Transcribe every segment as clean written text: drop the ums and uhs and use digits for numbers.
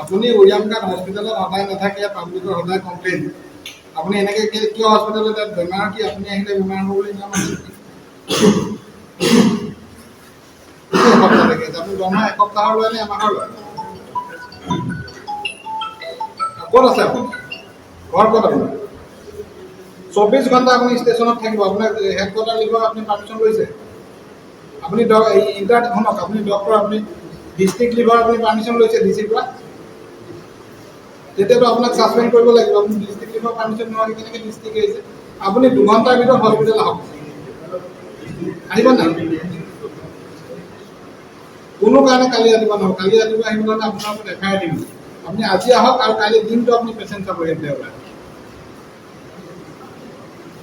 আপুনি উৰিয়াম কাৰ্ড হস্পিটেলত সদায় নাথাকে, পাব্লিকৰ সদায় কমপ্লেইন। আপুনি এনেকৈ কিয় হস্পিটেলত বেমাৰ কি আপুনি আহিলে বেমাৰ হ'ব বুলি নিয়ম আছে নেকি? এসপ্তাহ থাকে আপুনি দৰমহা এসপ্তাহৰ লয় নে এমাহৰ লয়? ক'ত আছে আপুনি? ঘৰ ক'ত আপোনাৰ? 24 ঘণ্টা আপুনি ষ্টেচনত থাকিব। আপোনাৰ হেড কোৱাৰ্টাৰ লিখক, আপুনি পাৰ্মিশ্যন লৈছে? আপুনি শুনক, আপুনি ডক্টৰ, আপুনি ডিষ্ট্ৰিক্ট লিভাৰ আপুনি পাৰ্মিশ্যন লৈছে ডিচিৰ পৰা? তেতিয়াতো আপোনাক ছাছপেণ্ড কৰিব লাগিব। আপুনি ডিষ্ট্ৰিক্ট লিভাৰ পাৰ্মিশ্যন নোহোৱাকৈ কেনেকৈ ডিষ্ট্ৰিক্ট আহিছে? আপুনি 2 ঘণ্টাৰ ভিতৰত হস্পিটেল আহক। আহিব নাই? কোনো কাৰণে কালি ৰাতিপুৱা নহওক। কালি ৰাতিপুৱা আহিব হ'লে আপোনাৰ ওপৰত FIR দিম। আপুনি আজি আহক আৰু কালি দিনটো আপুনি পেচেণ্ট চাব দেওবাৰে।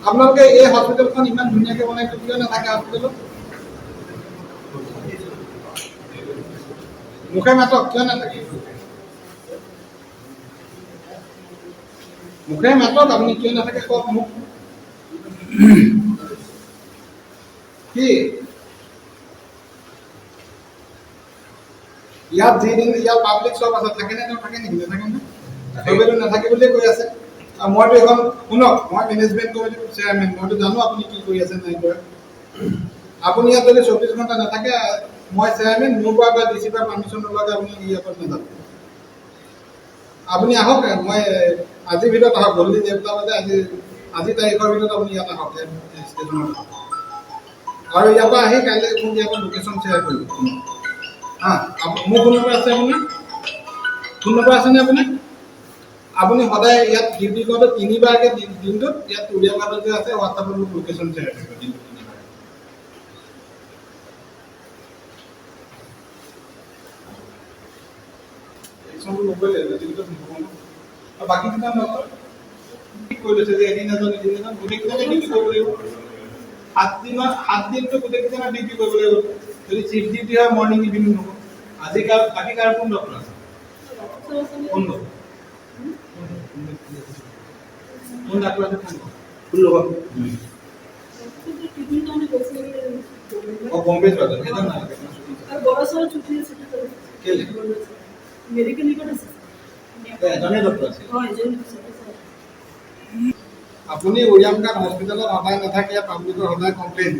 আপোনালোকে এই হস্পিটেলখন ইমান ধুনীয়াকৈ বনাই কিয় নাথাকে হস্পিটেলত? মুখে মাতক, কিয় নাথাকে? মুখে মাতক, আপুনি কিয় নাথাকে কওক মোক। কি ইয়াত যিদিন ইয়াত পাব্লিক চব আছে, থাকে নে নাথাকে নেকি? নাথাকে নে? চবেইতো নাথাকে বুলিয়ে কৈ আছে। মইতো এখন শুনক, মই মেনেজমেণ্ট কমিটিৰ চেয়াৰমেন, মইতো জানো আপুনি কি কৰি আছে নাই কৰা। আপুনি ইয়াত যদি 24 ঘণ্টা নাথাকে, মই চেয়াৰমেন, মোৰ পৰা বা ডিচিৰ পৰা পাৰ্মিশ্যন নোলোৱাকৈ আপুনি ইয়াৰ পৰা নাযাব। আপুনি আহক, মই আজিৰ ভিতৰত আহক, গধূলি 1টা বজাত আজি তাৰিখৰ ভিতৰত আপুনি ইয়াত আহক, ষ্টেচনত আহক। আৰু ইয়াৰ পৰা আহি কাইলৈ মোক ইয়াৰ পৰা লোকেশ্যন শ্বেয়াৰ কৰিব। মোৰ ফোন নম্বৰ আছে আপোনাৰ? ফোন নম্বৰ আছেনে আপোনাৰ? আপুনি সদায় ইয়াত ডিউটি কৰোঁতে 3বাৰকৈ দিনটোত ইয়াত উৰিয়া ঘাটত যে আছে, হোৱাটছআপত মোক লোকেশ্যন শ্বেয়াৰ কৰিব দিনটোত 3বাৰ। একশ্যনটো ল'বই লাগিব, ডিউটিত নহ'ব ন। আৰু বাকী কেইটা ডক্টৰ ঠিক কৰি লৈছে যে এদিন এজন গোটেইকেইজনে ডিউটি কৰিব লাগিব। 7 দিনটো গোটেইকেইজনে ডিউটি কৰিব লাগিব। যদি চিফ ডিউটি হয় মৰ্ণিং ইভিনিং হ'ব। আজি বাকী কাৰ কোন ডক্টৰ আছে? কোন ডক্টৰ? কোন ডাক্তৰ আছে? কোন লগত? বম্বে যোৱা যায় সেইজন নালাগে। এজনে ডক্টৰ আছে। আপুনি উৰিয়াম কাৰ্ড হস্পিটেলত সদায় নাথাকে, পাব্লিকৰ সদায় কমপ্লেইন।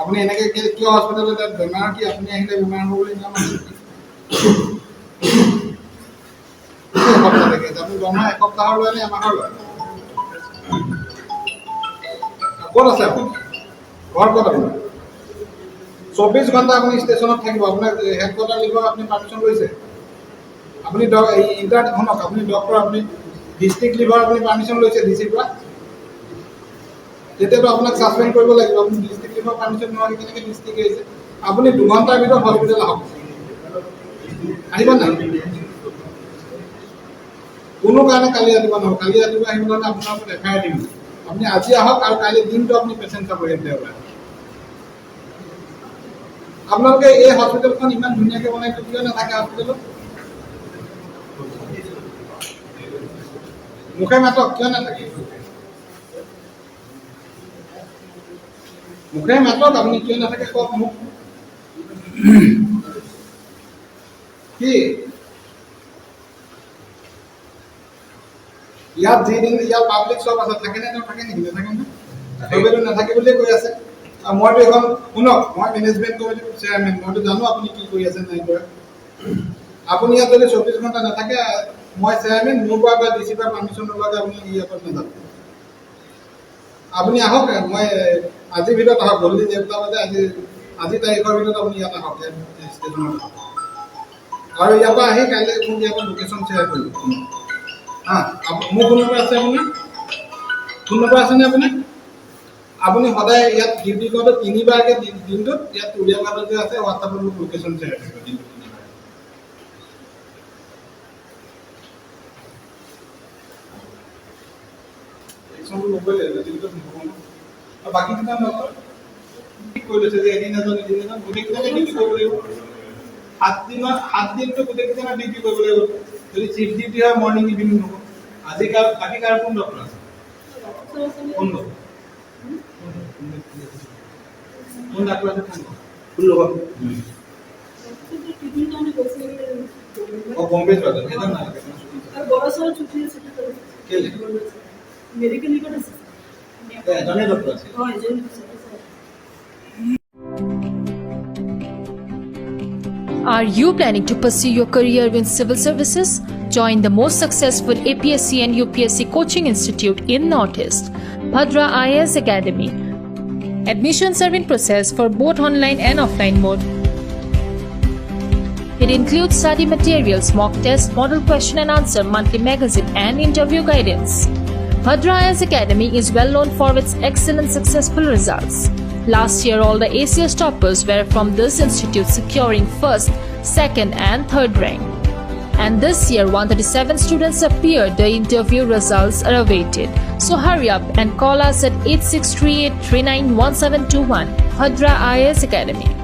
আপুনি এনেকৈ কিয় হস্পিটেলত বেমাৰ কি আপুনি আহিলে বেমাৰ হ'ব বুলি নিয়ম আছে নেকি? এসপ্তাহ থাকে আপুনি দৰমহা এসপ্তাহৰ লয় নে এমাহৰ লয়? ক'ত আছে আপুনি? ঘৰ ক'ত আপোনাৰ? 24 ঘণ্টা আপুনি ষ্টেচনত থাকিব। আপোনাৰ হেড কোৱাৰ্টাৰ লিখক, আপুনি পাৰ্মিশ্যন লৈছে? আপুনি শুনক, আপুনি ডক্টৰ, আপুনি ডিষ্ট্ৰিক্ট লিভাৰ আপুনি পাৰ্মিশ্যন লৈছে ডিচিৰ পৰা? তেতিয়াতো আপোনাক ছাছপেণ্ড কৰিব লাগিব। আপুনি ডিষ্ট্ৰিক্ট লিভাৰ পাৰ্মিশ্যন নোহোৱাকৈ কেনেকৈ ডিষ্ট্ৰিক্ট আহিছে? আপুনি 2 ঘণ্টাৰ ভিতৰত হস্পিটেল আহক। আহিব নাই? কোনো কাৰণে কালি ৰাতিপুৱা নহওক। কালি ৰাতিপুৱা আহিব হ'লে আপোনাৰ ওপৰত FIR দিম। আপুনি আজি আহক আৰু কালি দিনটো আপুনি পেচেণ্ট চাব দেওবাৰে। আপোনালোকে এই হস্পিটেলখন ইমান ধুনীয়াকৈ বনাই কিয় নাথাকে হস্পিটেলত? মুখে মাতক, কিয় নাথাকে? মুখে মাতক, আপুনি কিয় নাথাকে কওক মোক। কি ইয়াত যিদিন ইয়াত পাব্লিক চব আছে, থাকে নে নাথাকে নেকি? নাথাকে নে? চবেইতো নাথাকে বুলিয়ে কৈ আছে। মইতো এখন শুনক, মই মেনেজমেণ্ট কমিটিৰ চেয়াৰমেন, মইতো জানো আপুনি কি কৰি আছে নাই কৰা। আপুনি ইয়াত যদি 24 ঘণ্টা নাথাকে, মই চেয়াৰমেন, মোৰ পৰা বা ডিচিৰ পৰা পাৰ্মিশ্যন নোলোৱাকৈ আপুনি ইয়াৰ পৰা নাযাব। আপুনি আহক, মই আজিৰ ভিতৰত আহক, গধূলি 1টা বজাত আজি তাৰিখৰ ভিতৰত আপুনি ইয়াত আহক, ষ্টেচনত আহক। আৰু ইয়াৰ পৰা আহি কাইলৈ মোক ইয়াৰ পৰা লোকেশ্যন শ্বেয়াৰ কৰিব। মোৰ ফোন নম্বৰ আছে আপোনাৰ? ফোন নম্বৰ আছেনে আপোনাৰ? আপুনি সদায় ইয়াত ডিউটি কৰোঁতে 3বাৰকৈ দিনটোত ইয়াত উৰিয়া ঘাটত যে আছে, হোৱাটছআপত মোক লোকেশ্যন শ্বেয়াৰ কৰিব দিনটোত 3বাৰ। একশ্যনটো ল'বই লাগিব, ডিউটিত নহ'ব ন। আৰু বাকী কেইটা ডক্টৰ ঠিক কৰি লৈছে যে এদিন এজন গোটেইকেইজনে ডিউটি কৰিব লাগিব। 7 দিনটো গোটেইকেইজনে ডিউটি কৰিব লাগিব। যদি চিফ ডিউটি হয় মৰ্ণিং ইভিনিং হ'ব। আজি বাকী কাৰ কোন ডক্টৰ আছে? কোন ডক্টৰ? কোন ডাক্তৰ আছে? কোন লগত? और बॉम्बे जाता है इधर ना और बड़ा सारा छुट्टी है छुट्टी तो के लिए मेडिकल निकट है जाने डॉक्टर से हां जे Are you planning to pursue your career in civil services? Join the most successful APSC and UPSC coaching institute in Northeast, Bhadra IAS Academy. Admissions are in process for both online and offline mode. It includes study materials, mock test, model question and answer, monthly magazine and interview guidance. Bhadra IAS Academy is well known for its excellent successful results. Last year, all the ACS toppers were from this institute, securing first, second and third rank. And this year, 137 students appeared. The interview results are awaited. So hurry up and call us at 8638 391721. Bhadra IAS Academy.